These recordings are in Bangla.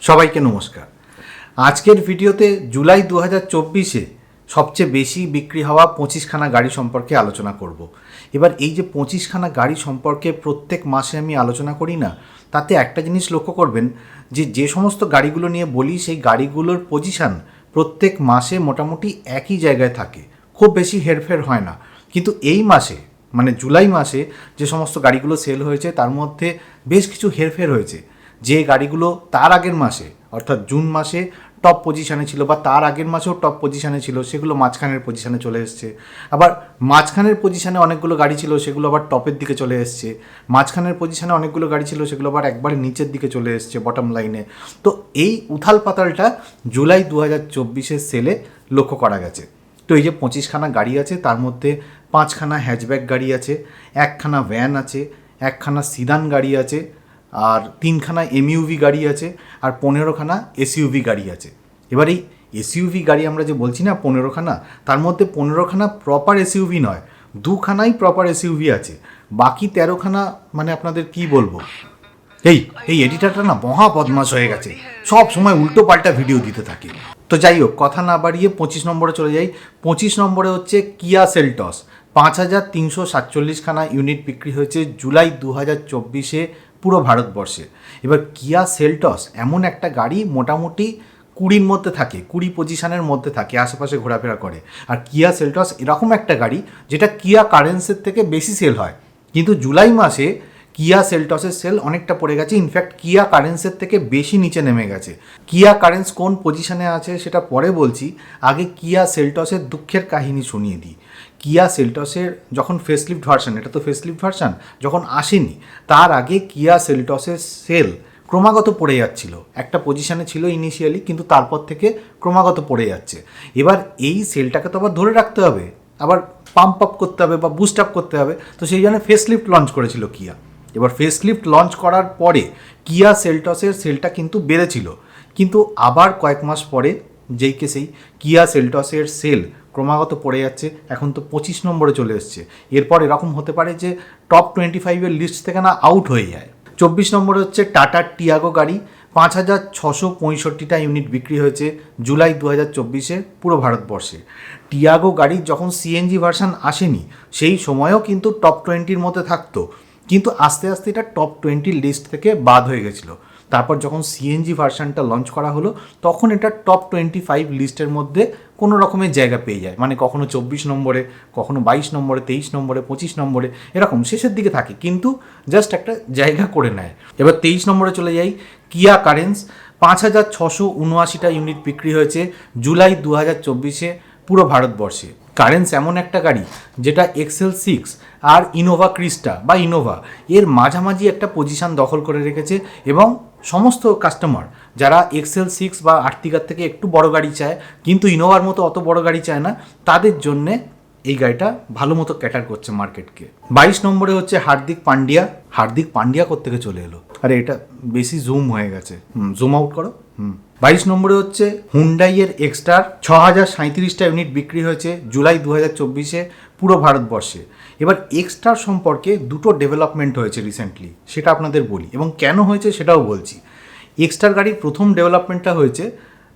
সবাইকে নমস্কার। আজকের ভিডিওতে জুলাই 2024-এ সবচেয়ে বেশি বিক্রি হওয়া 25খানা গাড়ি সম্পর্কে আলোচনা করব। এবার এই যে 25খানা গাড়ি সম্পর্কে প্রত্যেক মাসে আমি আলোচনা করি না, তাতে একটা জিনিস লক্ষ্য করবেন যে সমস্ত গাড়িগুলো নিয়ে বলি সেই গাড়িগুলোর পজিশান প্রত্যেক মাসে মোটামুটি একই জায়গায় থাকে, খুব বেশি হেরফের হয় না। কিন্তু এই মাসে মানে জুলাই মাসে যে সমস্ত গাড়িগুলো সেল হয়েছে তার মধ্যে বেশ কিছু হেরফের হয়েছে। যে গাড়িগুলো তার আগের মাসে অর্থাৎ জুন মাসে টপ পজিশানে ছিল বা তার আগের মাসেও টপ পজিশানে ছিল, সেগুলো মাঝখানের পজিশানে চলে এসছে। আবার মাঝখানের পজিশানে অনেকগুলো গাড়ি ছিল, সেগুলো আবার টপের দিকে চলে এসছে। মাঝখানের পজিশানে অনেকগুলো গাড়ি ছিল, সেগুলো আবার একবারে নিচের দিকে চলে এসছে বটম লাইনে। তো এই উথাল পাতালটা জুলাই 2024-এর সেলে লক্ষ্য করা গেছে। তো এই যে 25খানা গাড়ি আছে, তার মধ্যে 5খানা হ্যাচব্যাক গাড়ি আছে, 1খানা ভ্যান আছে, 1খানা সিদান গাড়ি আছে, আর 3খানা এমইউভি গাড়ি আছে, আর 15খানা এসইউভি গাড়ি আছে। এবার এই এসইউভি গাড়ি আমরা যে বলছি না 15খানা, তার মধ্যে 15খানা প্রপার এসইউভি নয়, 2খানাই প্রপার এসইউভি আছে। বাকি 13খানা মানে আপনাদের কি বলবো, এই এডিটারটা না মহা বদমাশ হয়ে গেছে, সব সময় উল্টো পাল্টা ভিডিও দিতে থাকে। তো যাই হোক, কথা না বাড়িয়ে 25 নম্বরে চলে যাই। 25 নম্বরে হচ্ছে কিয়া সেলটস। 5347খানা ইউনিট বিক্রি হয়েছে জুলাই 2024-এ পুরো ভারতবর্ষে। এবার কিয়া সেলটস এমন একটা গাড়ি মোটামুটি 20-র মধ্যে থাকে, 20 পজিশানের মধ্যে থাকে, আশেপাশে ঘোরাফেরা করে। আর কিয়া সেলটস এরকম একটা গাড়ি যেটা কিয়া কারেন্সের থেকে বেশি সেল হয়, কিন্তু জুলাই মাসে কিয়া সেলটসের সেল অনেকটা পড়ে গেছে। ইনফ্যাক্ট কিয়া কারেন্সের থেকে বেশি নিচে নেমে গেছে। কিয়া কারেন্স কোন পজিশনে আছে সেটা পরে বলছি, আগে কিয়া সেলটসের দুঃখের কাহিনী শুনিয়ে দিই। কিয়া সেলটসের যখন ফেসলিফট ভার্সন, এটা তো ফেসলিফট ভার্সন যখন আসেনি, তার আগে কিয়া সেলটসের সেল ক্রমাগত পড়ে যাচ্ছিল। একটা পজিশানে ছিল ইনিশিয়ালি, কিন্তু তারপর থেকে ক্রমাগত পড়ে যাচ্ছে। এবার এই সেলটাকে তো আবার ধরে রাখতে হবে, আবার পাম্প আপ করতে হবে বা বুস্ট আপ করতে হবে। তো সেই জন্য ফেসলিফট লঞ্চ করেছিল কিয়া। এবার ফেসলিফট লঞ্চ করার পরে কিয়া সেলটসের সেলটা কিন্তু বেড়েছিল, কিন্তু আবার কয়েক মাস পরে যেই কেসেই কিয়া সেলটসের সেল ক্রমাগত পড়ে যাচ্ছে, এখন তো 25 নম্বরে চলে এসছে। এরপর এরকম হতে পারে যে টপ 25-এর লিস্ট থেকে না আউট হয়ে যায়। 24 নম্বরে হচ্ছে টাটার টিয়াগো গাড়ি। 5665টা ইউনিট বিক্রি হয়েছে জুলাই 2024-এ পুরো ভারতবর্ষে। টিয়াগো গাড়ির যখন সিএনজি ভার্সন আসেনি সেই সময়ও কিন্তু টপ 20-র মধ্যে থাকতো, কিন্তু আস্তে আস্তে এটা টপ 20 লিস্ট থেকে বাদ হয়ে গেছিলো। তারপর যখন সিএনজি ভার্সানটা লঞ্চ করা হলো তখন এটা টপ 25 লিস্টের মধ্যে কোনো রকমের জায়গা পেয়ে যায়, মানে কখনো 24 নম্বরে, কখনো 22 নম্বরে, 23 নম্বরে, 25 নম্বরে, এরকম শেষের দিকে থাকে, কিন্তু জাস্ট একটা জায়গা করে নেয়। এবার 23 নম্বরে চলে যাই। কিয়া কারেন্স 5679টা ইউনিট বিক্রি হয়েছে জুলাই 2024-এ পুরো ভারতবর্ষে। কারেন্স এমন একটা গাড়ি যেটা XL6 আর ইনোভা ক্রিস্টা বা ইনোভা এর মাঝামাঝি একটা পজিশান দখল করে রেখেছে, এবং সমস্ত কাস্টমার যারা XL6 বা আর্টিগার থেকে একটু বড় গাড়ি চায় কিন্তু ইনোভার মতো অত বড় গাড়ি চায় না, তাদের জন্যে এই গাড়িটা ভালো মতো ক্যাটার করছে মার্কেটকে। 22 নম্বরে হচ্ছে হার্দিক পান্ডিয়া। হার্দিক পান্ডিয়া কোত্থেকে চলে এলো, আরে এটা বেশি জুম হয়ে গেছে, জুম আউট করো। 22 নম্বরে হচ্ছে হুন্ডাইয়ের এক্সটার। 6037টা ইউনিট বিক্রি হয়েছে জুলাই 2024-এ পুরো ভারতবর্ষে। এবার এক্সটার সম্পর্কে দুটো ডেভেলপমেন্ট হয়েছে রিসেন্টলি, সেটা আপনাদের বলি, এবং কেন হয়েছে সেটাও বলছি। এক্সটার গাড়ির প্রথম ডেভেলপমেন্টটা হয়েছে,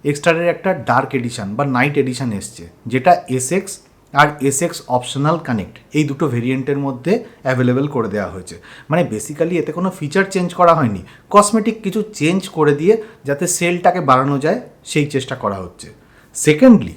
এক্সটারের একটা ডার্ক এডিশন বা নাইট এডিশন এসছে, যেটা এসএক্স আর এসএক্স অপশনাল কানেক্ট এই দুটো ভেরিয়েন্টের মধ্যে অ্যাভেলেবেল করে দেওয়া হয়েছে। মানে বেসিক্যালি এতে কোনো ফিচার চেঞ্জ করা হয়নি, কসমেটিক কিছু চেঞ্জ করে দিয়ে যাতে সেলটাকে বাড়ানো যায় সেই চেষ্টা করা হচ্ছে। সেকেন্ডলি,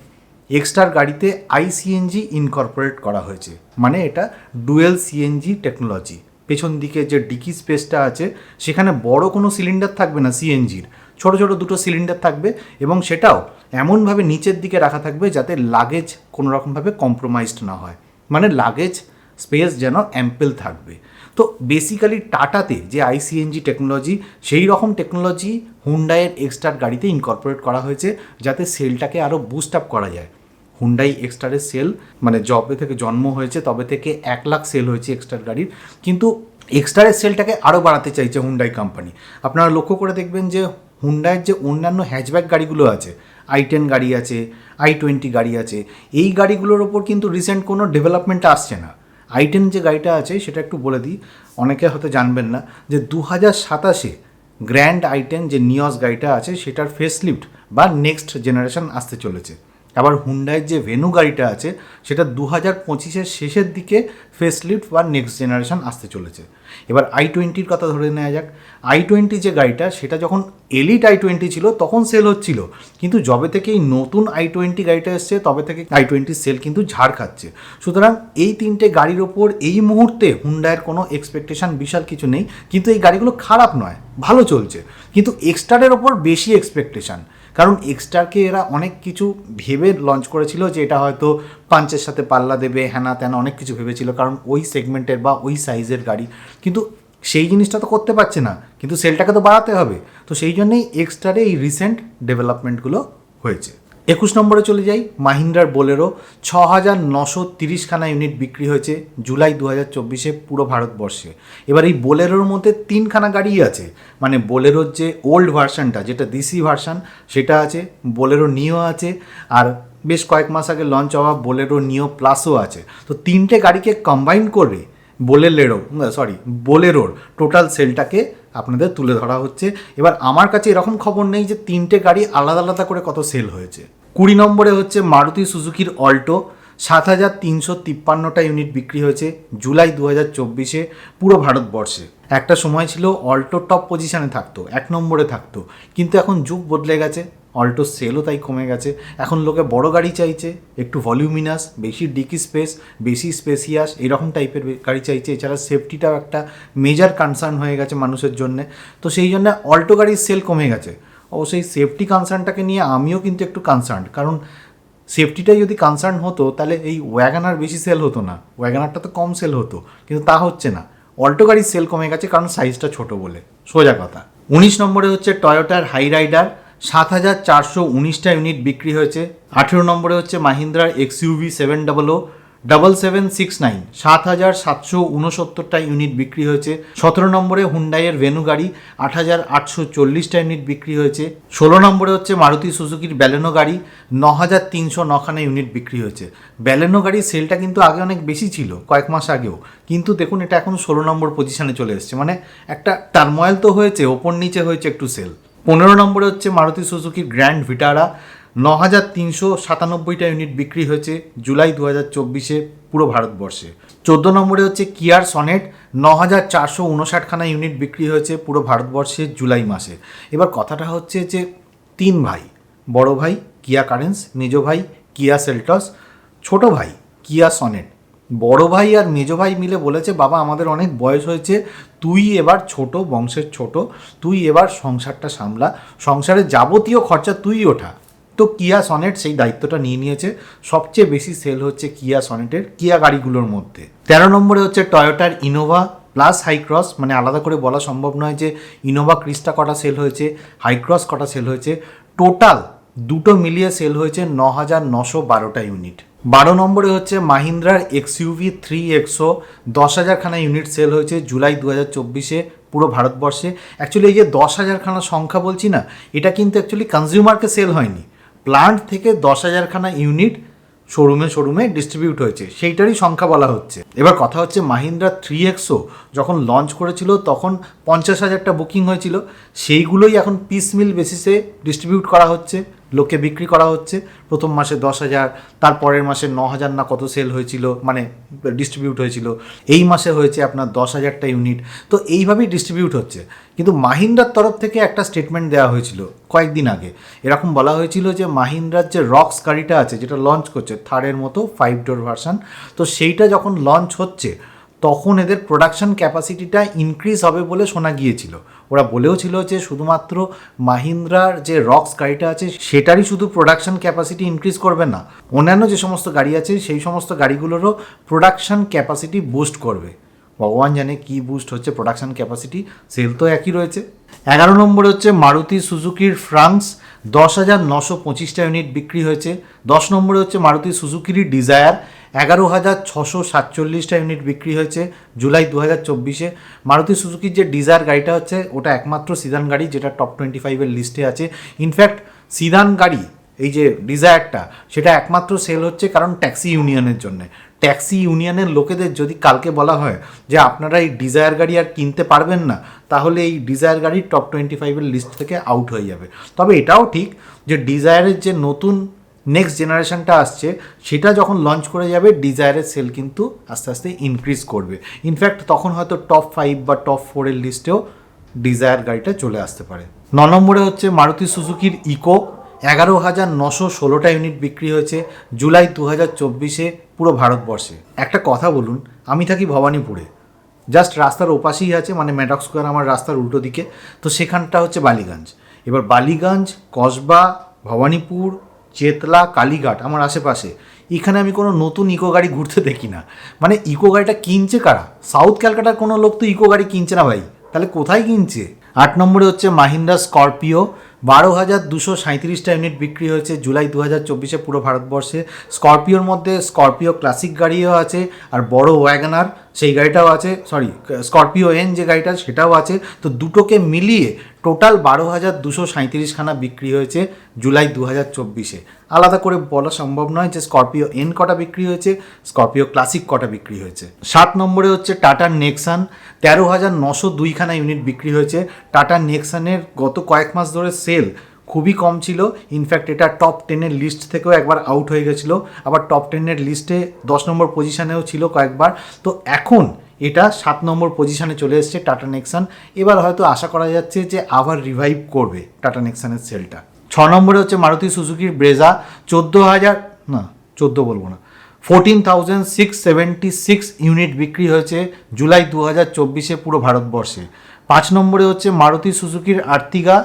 এক্সটার গাড়িতে আইসিএনজি ইনকর্পোরেট করা হয়েছে, মানে এটা ডুয়েল সিএনজি টেকনোলজি। পেছন দিকে যে ডিকি স্পেসটা আছে সেখানে বড় কোনো সিলিন্ডার থাকবে না সিএনজির, ছোট ছোট দুটো সিলিন্ডার থাকবে, এবং সেটাও এমনভাবে নিচের দিকে রাখা থাকবে যাতে লাগেজ কোনো রকমভাবে কম্প্রোমাইজড না হয়, মানে লাগেজ স্পেস যেন অ্যাম্পেল থাকবে। তো বেসিক্যালি টাটাতে যে আইসিএনজি টেকনোলজি, সেই রকম টেকনোলজি হুন্ডাইয়ের এক্সটার গাড়িতে ইনকর্পোরেট করা হয়েছে যাতে সেলটাকে আরও বুস্ট আপ করা যায়। হুন্ডাই এক্সটারের সেল মানে যবে থেকে জন্ম হয়েছে তবে থেকে 1 লাখ সেল হয়েছে এক্সটার গাড়ির, কিন্তু এক্সটারের সেলটাকে আরও বাড়াতে চাইছে হুন্ডাই কোম্পানি। আপনারা লক্ষ্য করে দেখবেন যে হুন্ডাইয়ের যে অন্যান্য হ্যাচব্যাক গাড়িগুলো আছে, i10 গাড়ি আছে, i20 গাড়ি আছে, এই গাড়িগুলোর ওপর কিন্তু রিসেন্ট কোনো ডেভেলপমেন্ট আসছে না। i10 যে গাড়িটা আছে সেটা একটু বলে দিই, অনেকে হয়তো জানবেন না যে 2027-এ গ্র্যান্ড i10 যে নিয়স গাড়িটা আছে সেটার ফেসলিফট বা নেক্সট জেনারেশন আসতে চলেছে। আবার হুন্ডাইয়ের যে ভেনু গাড়িটা আছে সেটা 2025-এর শেষের দিকে ফেসলিফট বা নেক্সট জেনারেশন আসতে চলেছে। এবার i20-র কথা ধরে নেওয়া যাক। i20 যে গাড়িটা সেটা যখন এলিট i20 ছিল তখন সেল হচ্ছিল, কিন্তু যবে থেকে এই নতুন i20 গাড়িটা এসছে তবে থেকে i20 সেল কিন্তু ঝাড় খাচ্ছে। সুতরাং এই তিনটে গাড়ির ওপর এই মুহূর্তে হুন্ডাইয়ের কোনো এক্সপেকটেশন বিশাল কিছু নেই, কিন্তু এই গাড়িগুলো খারাপ নয়, ভালো চলছে। কিন্তু এক্সটারের ওপর বেশি এক্সপেকটেশন, কারণ এক্সটারকে এরা অনেক কিছু ভেবে লঞ্চ করেছিল যে এটা হয়তো পাঞ্চের সাথে পাল্লা দেবে, হ্যানা ত্যানা অনেক কিছু ভেবেছিল, কারণ ওই সেগমেন্টের বা ওই সাইজের গাড়ি। কিন্তু সেই জিনিসটা তো করতে পারছে না, কিন্তু সেলটাকে তো বাড়াতে হবে। তো সেই জন্যই এক্সটারে এই রিসেন্ট ডেভেলপমেন্টগুলো হয়েছে। 21 নম্বরে চলে যাই, মাহিন্দ্রার বোলেরো 6,930খানা ইউনিট বিক্রি হয়েছে জুলাই 2024-এ পুরো ভারতবর্ষে। এবার এই বোলেরোর মধ্যে 3খানা গাড়ি আছে, মানে বোলেরোর যে ওল্ড ভার্সানটা যেটা ডিসি ভার্সান সেটা আছে, বোলেরো নিও আছে, আর বেশ কয়েক মাস আগে লঞ্চ হওয়া বোলেরো নিও প্লাসও আছে। তো তিনটে গাড়িকে কম্বাইন করে বোলেরোর টোটাল সেলটাকে আপনাদের তুলে ধরা হচ্ছে। এবার আমার কাছে এরকম খবর নেই যে তিনটে গাড়ি আলাদা আলাদা করে কত সেল হয়েছে। 20 নম্বরে হচ্ছে মারুতি সুজুকির অল্টো, 7,353টা ইউনিট বিক্রি হয়েছে জুলাই 2024-এ পুরো ভারতবর্ষে। একটা সময় ছিল অল্টো টপ পজিশানে থাকতো, 1 নম্বরে থাকতো, কিন্তু এখন যুগ বদলে গেছে, অল্টোর সেলও তাই কমে গেছে। এখন লোকে বড় গাড়ি চাইছে, একটু ভলিউমিনাস, বেশি ডিকি স্পেস, বেশি স্পেসিয়াস এরকম টাইপের গাড়ি চাইছে। এছাড়া সেফটিটাও একটা মেজর কনসার্ন হয়ে গেছে মানুষের জন্যে। তো সেই জন্য অল্টো গাড়ির সেল কমে গেছে। অবশ্যই সেফটি কনসার্নটাকে নিয়ে আমিও কিন্তু একটু কনসার্ন, কারণ সেফটিটাই যদি কনসার্ন হতো তাহলে এই ওয়াগানার বেশি সেল হতো না, ওয়াগানারটা তো কম সেল হতো, কিন্তু তা হচ্ছে না। অল্টো গাড়ির সেল কমে গেছে কারণ সাইজটা ছোট বলে, সোজা কথা। 19 নম্বরে হচ্ছে টয়োটার হাই রাইডার, 7,419টা ইউনিট বিক্রি হয়েছে। 18 নম্বরে হচ্ছে মাহিন্দ্রার XUV 700-7769, 7,769টা ইউনিট বিক্রি হয়েছে। 17 নম্বরে হুন্ডাইয়ের ভেনু গাড়ি, 8,840টা ইউনিট বিক্রি হয়েছে। 16 নম্বরে হচ্ছে মারুতি সুজুকির ব্যালেনো গাড়ি, 9,309খানা ইউনিট বিক্রি হয়েছে। ব্যালেনো গাড়ির সেলটা কিন্তু আগে অনেক বেশি ছিল, কয়েক মাস আগেও, কিন্তু দেখুন এটা এখন 16 নম্বর পজিশনে চলে এসছে, মানে একটা টার্ময়েল তো হয়েছে, ওপর নিচে হয়েছে একটু সেল। 15 নম্বরে হচ্ছে মারুতি সুজুকির গ্র্যান্ড ভিটারা, 9,397টা ইউনিট বিক্রি হয়েছে জুলাই 2024-এ পুরো ভারতবর্ষে। 14 নম্বরে হচ্ছে কিয়ার সনেট, 9,459খানা ইউনিট বিক্রি হয়েছে পুরো ভারতবর্ষে জুলাই মাসে। এবার কথাটা হচ্ছে যে 3 ভাই, বড় ভাই কিয়া কারেন্স, মেজো ভাই কিয়া সেলটস, ছোট ভাই কিয়া সনেট। বড় ভাই আর মেজো ভাই মিলে বলেছে, বাবা আমাদের অনেক বয়স হয়েছে, তুই এবার ছোট, বংশের ছোট, তুই এবার সংসারটা সামলা, সংসারের যাবতীয় খরচা তুই ওঠা। তো কিয়া সনেট সেই দায়িত্বটা নিয়ে নিয়েছে। সবচেয়ে বেশি সেল হচ্ছে কিয়া সনেটের কিয়া গাড়িগুলোর মধ্যে। 13 নম্বরে হচ্ছে টয়োটার ইনোভা প্লাস হাইক্রস, মানে আলাদা করে বলা সম্ভব নয় যে ইনোভা ক্রিস্টা কটা সেল হয়েছে, হাইক্রস কটা সেল হয়েছে, টোটাল দুটো মিলিয়ে সেল হয়েছে 9,912টা ইউনিট। 12 নম্বরে হচ্ছে মাহিন্দ্রার XUV 3XO, 10,000খানা ইউনিট সেল হয়েছে জুলাই 2024-এ পুরো ভারতবর্ষে। অ্যাকচুয়ালি এই যে 10,000খানা সংখ্যা বলছি না, এটা কিন্তু অ্যাকচুয়ালি কনজিউমারকে সেল হয়নি, প্লান্ট থেকে 10,000খানা ইউনিট শোরুমে ডিস্ট্রিবিউট হয়েছে, সেইটারই সংখ্যা বলা হচ্ছে। এবার কথা হচ্ছে মাহিন্দ্রা 3XO যখন লঞ্চ করেছিল তখন 50,000টা বুকিং হয়েছিল, সেইগুলোই এখন পিস মিল বেসিসে ডিস্ট্রিবিউট করা হচ্ছে, লোকে বিক্রি করা হচ্ছে। প্রথম মাসে 10,000, তারপরের মাসে 9,000 না কত সেল হয়েছিল, মানে ডিস্ট্রিবিউট হয়েছিল। এই মাসে হয়েছে আপনার 10,000টা ইউনিট। তো এইভাবেই ডিস্ট্রিবিউট হচ্ছে। কিন্তু মাহিন্দ্রার তরফ থেকে একটা স্টেটমেন্ট দেওয়া হয়েছিল কয়েকদিন আগে, এরকম বলা হয়েছিল যে মাহিন্দ্রার যে রক্স গাড়িটা আছে যেটা লঞ্চ করছে থারের মতো 5 ডোর ভার্সান, তো সেইটা যখন লঞ্চ হচ্ছে তখন এদের প্রোডাকশন ক্যাপাসিটিটা ইনক্রিজ হবে বলে শোনা গিয়েছিল। ওরা বলেও ছিল যে শুধুমাত্র মাহিন্দ্রার যে রক্স গাড়িটা আছে সেটারই শুধু প্রোডাকশন ক্যাপাসিটি ইনক্রিজ করবে না, অন্যান্য যে সমস্ত গাড়ি আছে সেই সমস্ত গাড়িগুলোরও প্রোডাকশন ক্যাপাসিটি বুস্ট করবে। ভগবান জানে কি বুস্ট হচ্ছে প্রোডাকশন ক্যাপাসিটি, সেল তো একই রয়েছে। 11 নম্বরে হচ্ছে মারুতি সুজুকির ফ্রান্স, 10,925টা ইউনিট বিক্রি হয়েছে। 10 নম্বরে হচ্ছে মারুতি সুজুকির ডিজায়ার, 11,647টা ইউনিট বিক্রি হয়েছে জুলাই 2024-এ। মারুতি সুজুকির যে ডিজায়ার গাড়িটা হচ্ছে ওটা একমাত্র সিদান গাড়ি যেটা টপ 25-এর লিস্টে আছে। ইনফ্যাক্ট সিদান গাড়ি এই যে ডিজায়ারটা, সেটা একমাত্র সেল হচ্ছে কারণ ট্যাক্সি ইউনিয়নের জন্য। ট্যাক্সি ইউনিয়নের লোকেদের যদি কালকে বলা হয় যে আপনারা এই ডিজায়ার গাড়ি আর কিনতে পারবেন না, তাহলে এই ডিজায়ার গাড়ি টপ 25-এর লিস্ট থেকে আউট হয়ে যাবে। তবে এটাও ঠিক যে ডিজায়ারের যে নতুন নেক্সট জেনারেশনটা আসছে, সেটা যখন লঞ্চ করে যাবে ডিজায়ারের সেল কিন্তু আস্তে আস্তে ইনক্রিজ করবে। ইনফ্যাক্ট তখন হয়তো টপ 5 বা টপ 4-এর লিস্টেও ডিজায়ার গাড়িটা চলে আসতে পারে। 9 নম্বরে হচ্ছে মারুতি সুজুকির ইকো। 11,916টা ইউনিট বিক্রি হয়েছে জুলাই 2024-এ পুরো ভারতবর্ষে। একটা কথা বলুন, আমি থাকি ভবানীপুরে, জাস্ট রাস্তার ওপাশেই আছে, মানে মেডক স্কোয়ার আমার রাস্তার উল্টো দিকে, তো সেখানটা হচ্ছে বালিগঞ্জ। এবার বালিগঞ্জ, কসবা, ভবানীপুর, চেতলা, কালীঘাট আমার আশেপাশে, এখানে আমি কোনো নতুন ইকো গাড়ি ঘুরতে দেখি না। মানে ইকো গাড়িটা কিনছে কারা? সাউথ ক্যালকাটার কোনো লোক তো ইকো গাড়ি কিনছে না ভাই, তাহলে কোথায় কিনছে? 8 নম্বরে হচ্ছে মাহিন্দ্রা স্করপিও। 12,237টা ইউনিট বিক্রি হয়েছে জুলাই 2024-এ পুরো ভারতবর্ষে। স্করপিওর মধ্যে স্করপিও ক্লাসিক গাড়িও আছে, আর বড় ওয়াগনার সেই গাড়িটাও আছে, স্করপিও এন যে গাড়িটা সেটাও আছে। তো দুটোকে মিলিয়ে টোটাল 12,237খানা বিক্রি হয়েছে জুলাই 2024-এ। আলাদা করে বলা সম্ভব নয় যে স্করপিও এন কটা বিক্রি হয়েছে, স্করপিও ক্লাসিক কটা বিক্রি হয়েছে। 7 নম্বরে হচ্ছে টাটা নেক্সান। 13,902খানা ইউনিট বিক্রি হয়েছে। টাটা নেক্সানের গত কয়েক মাস ধরে সেল খুবই কম ছিল। ইনফ্যাক্ট এটা টপ 10-এর লিস্ট থেকেও একবার আউট হয়ে গেছিলো, আবার টপ 10-এর লিস্টে 10 নম্বর পজিশানেও ছিল কয়েকবার। তো এখন এটা 7 নম্বর পজিশানে চলে এসছে টাটা নেক্সান। এবার হয়তো আশা করা যাচ্ছে যে আবার রিভাইভ করবে টাটা নেক্সানের সেলটা। 6 নম্বরে হচ্ছে মারুতি সুজুকির ব্রেজা। 14,676 ইউনিট বিক্রি হয়েছে জুলাই 2024-এ পুরো ভারতবর্ষে। 5 নম্বরে হচ্ছে মারুতি সুজুকির আর্টিগা।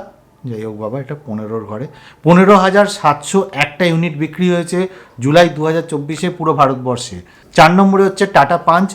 যাই হোক বাবা, এটা 15-র ঘরে। 15,701টা ইউনিট বিক্রি হয়েছে জুলাই 2024-এ পুরো ভারতবর্ষে। 4 নম্বরে হচ্ছে টাটা পাঞ্চ।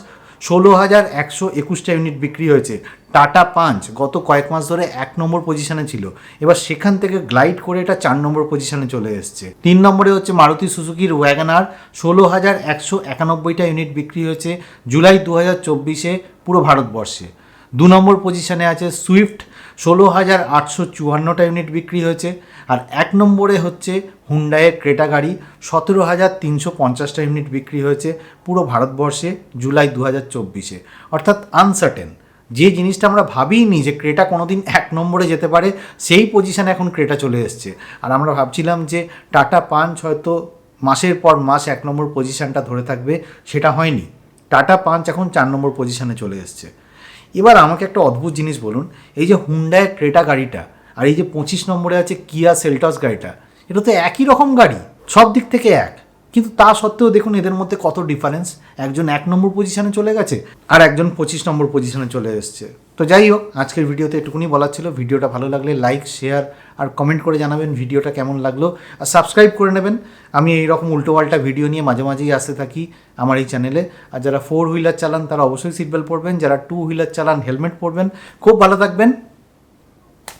16,121টা ইউনিট বিক্রি হয়েছে। টাটা পাঞ্চ গত কয়েক মাস ধরে 1 নম্বর পজিশনে ছিল, এবার সেখান থেকে গ্লাইড করে এটা 4 নম্বর পজিশনে চলে এসছে। 3 নম্বরে হচ্ছে মারুতি সুজুকির ওয়াগনার। 16,191টা ইউনিট বিক্রি হয়েছে জুলাই 2024-এ পুরো ভারতবর্ষে। 2 নম্বর পজিশনে আছে সুইফট। 16,854টা ইউনিট বিক্রি হয়েছে। আর 1 নম্বরে হচ্ছে হুন্ডাইয়ের ক্রেটা গাড়ি। 17,350টা ইউনিট বিক্রি হয়েছে পুরো ভারতবর্ষে জুলাই 2024-এ। অর্থাৎ আনসার্টেন, যে জিনিসটা আমরা ভাবিনি যে ক্রেটা কোনোদিন 1 নম্বরে যেতে পারে, সেই পজিশানে এখন ক্রেটা চলে এসছে। আর আমরা ভাবছিলাম যে টাটা পাঞ্চ হয়তো মাসের পর মাস 1 নম্বর পজিশানটা ধরে থাকবে, সেটা হয়নি। টাটা পাঞ্চ এখন 4 নম্বর পজিশানে চলে এসছে। এবার আমাকে একটা অদ্ভুত জিনিস বলুন, এই যে হুন্ডাইয়ের ক্রেটা গাড়িটা আর এই যে 25 নম্বরে আছে কিয়া সেলটস গাড়িটা, এটা তো একই রকম গাড়ি, সব দিক থেকে এক, কিন্তু তা সত্ত্বেও দেখুন এদের মধ্যে কত ডিফারেন্স। একজন 1 নম্বর পজিশানে চলে গেছে আর একজন 25 নম্বর পজিশানে চলে এসছে। তো যাই হোক, আজকের ভিডিওতে এটুকুনি বলার ছিল। ভিডিওটা ভালো লাগলে লাইক, শেয়ার আর কমেন্ট করে জানাবেন ভিডিওটা কেমন লাগলো, আর সাবস্ক্রাইব করে নেবেন। আমি এইরকম উল্টোপাল্টা ভিডিও নিয়ে মাঝে মাঝেই আসতে থাকি আমার এই চ্যানেলে। আর যারা 4 হুইলার চালান তারা অবশ্যই সিট বেল্ট পরবেন, যারা 2 হুইলার চালান হেলমেট পরবেন। খুব ভালো থাকবেন।